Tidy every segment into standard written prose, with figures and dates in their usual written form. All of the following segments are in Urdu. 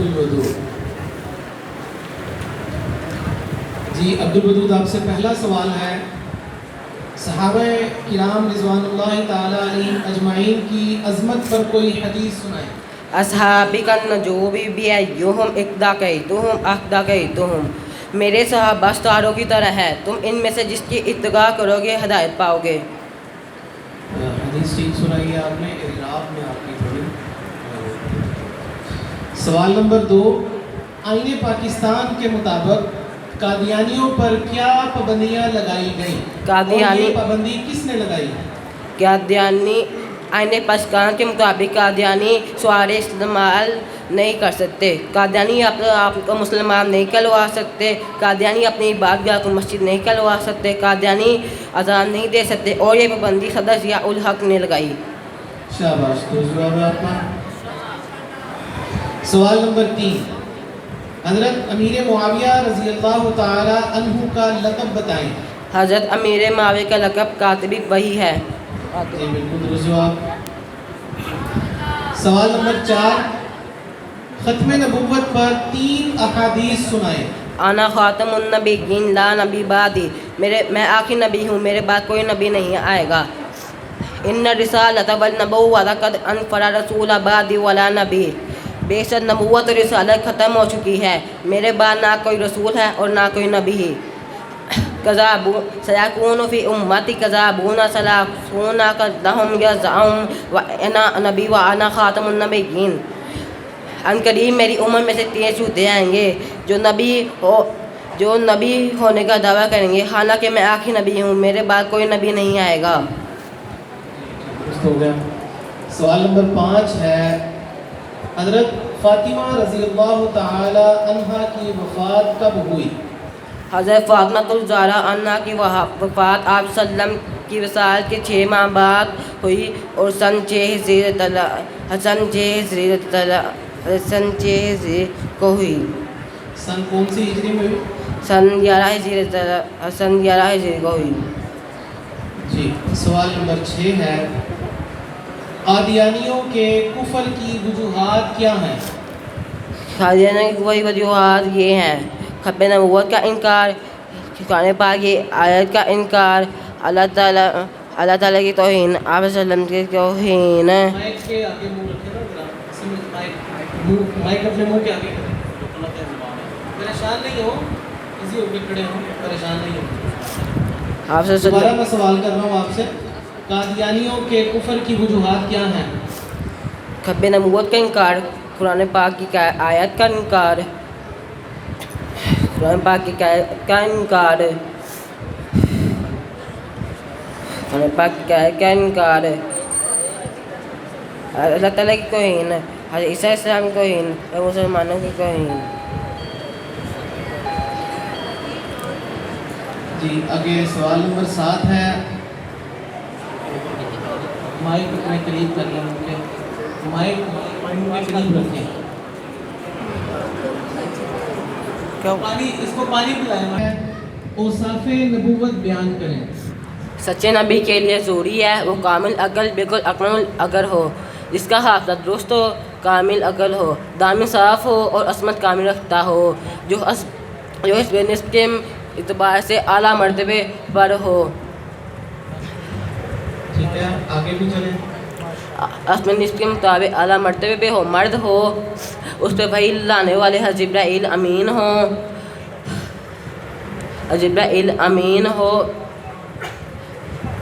الودود. جی عبدالودود آپ سے پہلا سوال ہے، صحابہ کرام رضوان اللہ تعالیٰ علیہم اجمعین کی عظمت پر کوئی حدیث سنائیں. اصحابی کا نجوبی بیہم اقداقیتہم اقداقیتہم، میرے صحابہ ستاروں کی طرح ہے، تم ان میں سے جس کی اتباع کرو گے ہدایت پاؤ گے. حدیث ٹھیک سنائی ہے آپ نے، اعراب میں آپ کی تھوڑی. سوال نمبر 2، آئین پاکستان کے مطابق قادیانیوں پر کیا پابندیاں لگائی گئیں اور یہ پابندی کس نے لگائی؟ قادیانی آئین پاکستان کے مطابق قادیانی شعار استعمال نہیں کر سکتے، قادیانی آپ کو مسلمان نہیں کہلوا سکتے، قادیانی اپنی عبادتگاہ کو مسجد نہیں کہلوا سکتے، قادیانی اذان نہیں دے سکتے، اور یہ پابندی صدر ضیاء الحق نے لگائی. شاباش، تو جواب ہے آپ کا. سوال نمبر 3، حضرت امیر معاویہ رضی اللہ تعالی عنہ کا لقب بتائیں. حضرت امیر معاویہ کا لقب کاتب وحی ہے. جی بالکل درست جواب. سوال نمبر 4، ختم نبوت پر 3 احادیث سنائیں. انا خاتم النبیین لا نبی بعدی، میں آخری نبی ہوں، میرے بعد کوئی نبی نہیں آئے گا. ان الرسالۃ والنبوۃ قد انفرد رسول بعدی ولا نبی، بے شک نبوت اور رسالت ختم ہو چکی ہے، میرے بعد نہ کوئی رسول ہے اور نہ کوئی نبی ہی. سیکون فی امتی کذابون ثلاثون کلہم یزعم وانا نبی وانا خاتم النبیین، ان قریب میری امت میں سے 3 جھوٹے آئیں گے جو نبی ہونے کا دعویٰ کریں گے، حالانکہ میں آخری نبی ہوں، میرے بعد کوئی نبی نہیں آئے گا. ہو گیا. سوال نمبر 5 ہے، حضرت فاطمہ رضی اللہ تعالی عنہا کی وفات کب ہوئی؟ حضرت فاطمہ الزہرا عنہا کی وفات آپ صلی اللہ علیہ وسلم کی وصال کے 6 ماہ بعد ہوئی اور سن 6 کو ہوئی. سن کون سی ہجری میں ہوئی؟ سن 11 ہجری کو ہوئی. جی سوال نمبر 6 ہے، قادیانیوں کے کفر کی وجوہات کیا ہیں؟ قادیانیوں کی وہی وجوہات یہ ہیں: ختم نبوت کا انکار، قرآن پاک کی آیت کا انکار، اللہ تعالیٰ کی توہین، آپ صلی اللہ علیہ وسلم کی توہین. مائک کے آگے منہ رکھے نا ذرا، مائک اپنے منہ کے آگے کریں. پریشان نہیں ہو، ایزی ہو کے کھڑے ہوں، پریشان نہیں ہو. آپ سے دوبارہ میں سوال کر رہا ہوں آپ سے، قادیانیوں کے کفر کی وجوہات کیا ہیں؟ ختم نبوت کا انکار، قرآن پاک کی آیت کا انکار، قرآن پاک کی آیت کا انکار، قرآن پاک کی آیت کا انکار، اللہ تعالیٰ کی توہین، حضرت عیسیٰ السلام کی توہین اور مسلمانوں کی توہین. جی آگے سوال نمبر 7 ہے، مائک اپنے قریب کر لیں، مائک کے قریب رکھیں. اس کو پانی پلائیں. اوصاف نبوت بیان کریں. سچے نبی کے لیے ضروری ہے وہ کامل عقل، بالکل عقل اگر ہو، جس کا حافظہ درست ہو، کامل عقل ہو، دامن صاف ہو اور عصمت کامل رکھتا ہو، جو اس نسب کے اعتبار سے اعلیٰ مرتبے پر ہو. ٹھیک ہے آگے بھی چلیں. اپنے نسب کے مطابق اعلیٰ مرتبے پہ ہو، مرد ہو، اس پہ وحی لانے والے جبرائیل امین ہوں، جبرائیل امین ہو،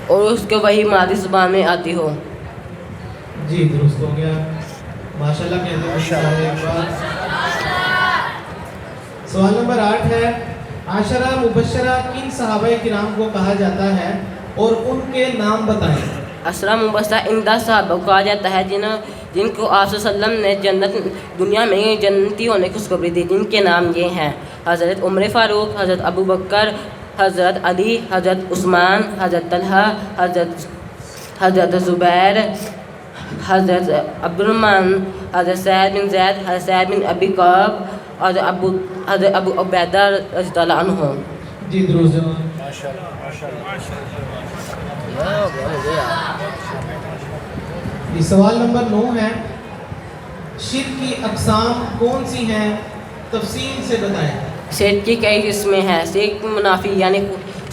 اور اس کو وحی مادی زبان میں آتی ہو. جی درست ہو گیا، ماشاءاللہ کہتے ہیں. سوال نمبر 8 ہے، عاشرہ مبشرہ کن صحابہ کرام کو کہا جاتا ہے اور ان کے نام بتائیں. عشرہ مبشرہ ان 10 صحابہ کو کہا جاتا ہے جن کو آپ صلی اللہ علیہ وسلم نے دنیا میں جنتی ہونے کی خوشخبری دی، جن کے نام یہ ہیں: حضرت عمر فاروق، حضرت ابو بکر، حضرت علی، حضرت عثمان، حضرت طلحہ، حضرت زبیر، حضرت عبد الرحمن، حضرت سعید بن زید، حضرت سعید بن ابی وقاص، حضرت ابو عبیدہ رضی اللہ عنہ. جی درست. سوال نمبر 9 ہے، شرک کی اقسام کون سی ہیں تفصیل سے بتائیں. شرک کی کئی قسمیں ہیں. شرک منافی یعنی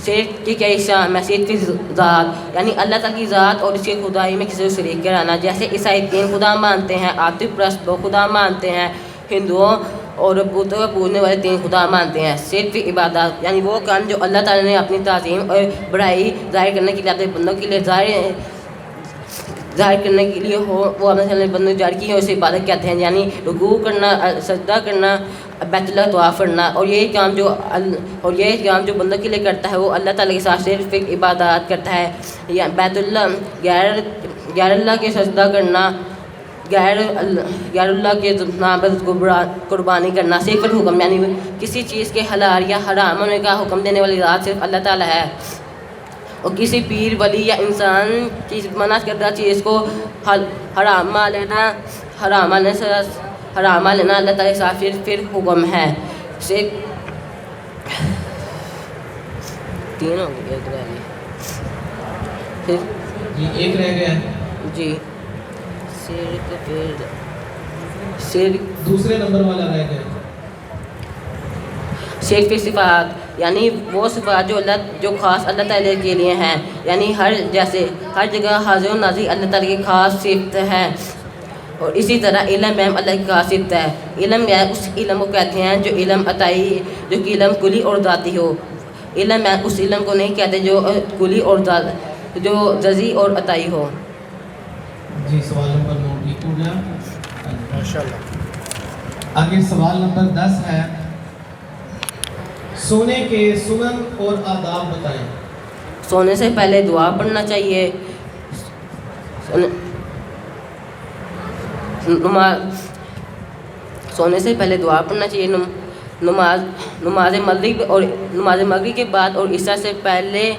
شرک کی کئی شام ہے. شرک کی ذات یعنی اللہ تعالیٰ کی ذات اور اس کی خدائی میں کسی کو شریک کرانا. جیسے عیسائی تین خدا مانتے ہیں, عاطف پرست دو خدا مانتے ہیں, ہندوؤں اور بتوں کو پوجنے والے تین خدا مانتے ہیں. شرک کی عبادات یعنی وہ کام جو اللہ تعالیٰ نے اپنی تعظیم اور بڑائی ظاہر کرنے کے لیے اپنے بندوں کے لیے ظاہر کرنے کے لیے ہو, وہ اپنے بندوں نے ظاہر کی ہے, اسے عبادت کہتے ہیں. یعنی رکوع کرنا, سجدہ کرنا, بیت اللہ طواف کرنا. اور یہ کام جو بندوں کے لیے کرتا ہے وہ اللہ تعالیٰ کے ساتھ صرف ایک عبادات کرتا ہے. یا بیت اللہ غیر اللہ کے سجدہ کرنا, غیر اللہ کے نام پر قربانی کرنا. صرف حکم یعنی کسی چیز کے حلال یا حرام ہونے کا حکم دینے والی ذات صرف اللہ تعالیٰ ہے. اور کسی پیر ولی یا انسان کی منع کردہ چیز کو حرام مان لینا اللہ تعالیٰ کے ساتھ پھر حکم ہے. تین ہو گئے, ایک رہ گئی. پھر جی ایک رہ گیا. جی شرک دوسرے نمبر والا رہ گیا. شرک کی صفات یعنی وہ صفات جو خاص اللہ تعالیٰ کے لیے ہیں. یعنی ہر جگہ حاضر و ناظر اللہ تعالیٰ کی خاص صفت ہے. اور اسی طرح علم ہے اللہ کی خاص صفت ہے. علم ہے اس علم کو کہتے ہیں جو علم عطائی جو کہ علم کلی اور ذاتی ہو. علم ہے اس علم کو نہیں کہتے جو کلی اور جو جزئی اور عطائی ہو. جی سوال نمبر 9 ٹھیک ہو گیا ماشاءاللہ. آگے سوال نمبر 10 ہے, سونے کے سنن اور آداب بتائیں. سونے سے پہلے دعا پڑھنا چاہیے. سونے سے پہلے دعا پڑھنا چاہیے. نماز مغرب کے بعد اور عشاء سے پہلے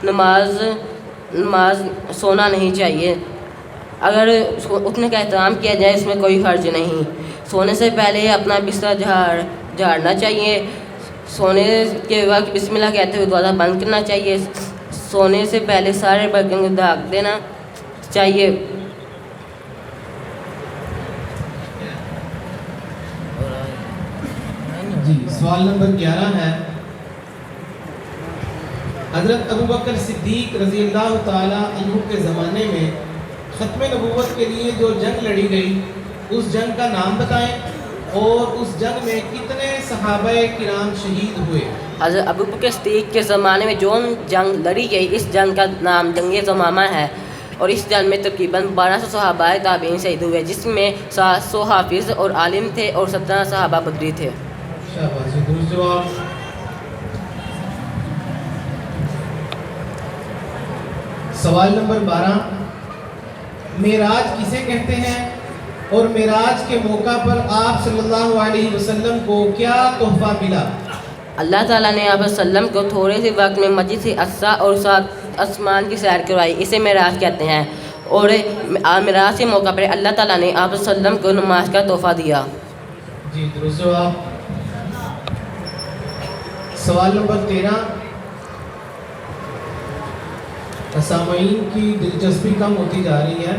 نماز سونا نہیں چاہیے. اگر اٹھنے کا احترام کیا جائے اس میں کوئی حرج نہیں. سونے سے پہلے اپنا بستر جھاڑنا چاہیے. سونے کے وقت بسم اللہ کہتے ہوئے دروازہ بند کرنا چاہیے. سونے سے پہلے سارے برتن کو ڈھک دینا چاہیے. جی سوال نمبر 11 ہے, حضرت ابوبکر صدیق رضی اللہ تعالی عنہ کے زمانے میں ختم نبوت کے لیے جو جنگ لڑی گئی اس جنگ کا نام بتائیں, اور اس جنگ میں کتنے صحابہ کرام شہید ہوئے. حضرت ابوبکر صدیق کے زمانے میں جو جنگ لڑی گئی اس جنگ کا نام جنگ یمامہ ہے. اور اس جنگ میں تقریباً 1200 صحابہ تابعین شہید ہوئے, جس میں 700 حافظ اور عالم تھے اور 17 صحابہ بدری تھے. شاباش, درست جواب. سوال نمبر 12, معراج کسے کہتے ہیں اور معراج کے موقع پر آپ صلی اللہ علیہ وسلم کو کیا تحفہ ملا؟ اللہ تعالیٰ نے آپ وسلم کو تھوڑے سے وقت میں مسجد اقصیٰ اور 7 آسمان کی سیر کروائی, اسے معراج کہتے ہیں. اور معراج کے موقع پر اللہ تعالیٰ نے آپ وسلم کو نماز کا تحفہ دیا. جی درست جواب. سوال نمبر 13, سامعین کی دلچسپی کم ہوتی جا رہی ہے.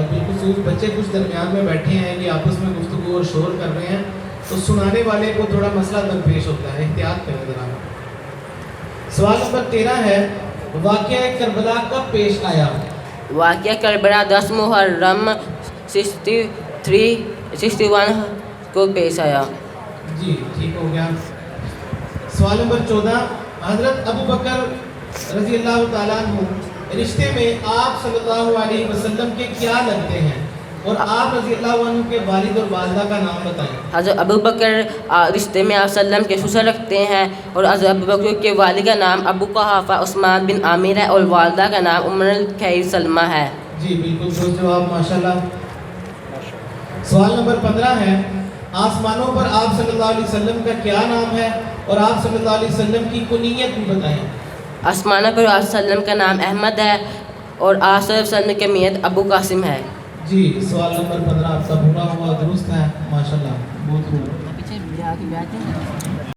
بالخصوص بچے کچھ درمیان میں بیٹھے ہیں, یہ آپس میں گفتگو اور شور کر رہے ہیں, تو سنانے والے کو تھوڑا مسئلہ درپیش ہوتا ہے, احتیاط کریں ذرا. سوال نمبر 13 ہے, واقعہ کربلا کب پیش آیا؟ واقعہ کربلا 10 محرم 61 کو پیش آیا. جی ٹھیک ہو گیا. سوال نمبر 14, حضرت ابوبکر رضی اللہ تعالیٰ عنہ رشتے میں آپ صلی اللہ علیہ وسلم کے کیا لگتے ہیں, اور آپ رضی اللہ عنہ کے والد اور والدہ کا نام بتائیں. حضرت ابوبکر رشتے میں آپ صلی اللہ علیہ وسلم کے سسر رکھتے ہیں, اور حضرت ابوبکر کے والد کا نام ابو قحافہ عثمان بن عامر ہے, اور والدہ کا نام ام الخیر سلمہ ہے. جی بالکل درست جواب ماشاءاللہ. سوال نمبر 15 ہے, آسمانوں پر آپ صلی اللہ علیہ وسلم کا کیا نام ہے, اور آپ صلی اللہ علیہ وسلم کی کنیت بھی بتائیں. آسمانوں پر آپ صلی اللہ علیہ وسلم کا نام احمد ہے, اور آپ صلی اللہ علیہ وسلم کی کنیت ابو قاسم ہے. جی سوال نمبر 15 آپ کا پورا ہوا, درست ہے ماشاءاللہ, بہت خوب.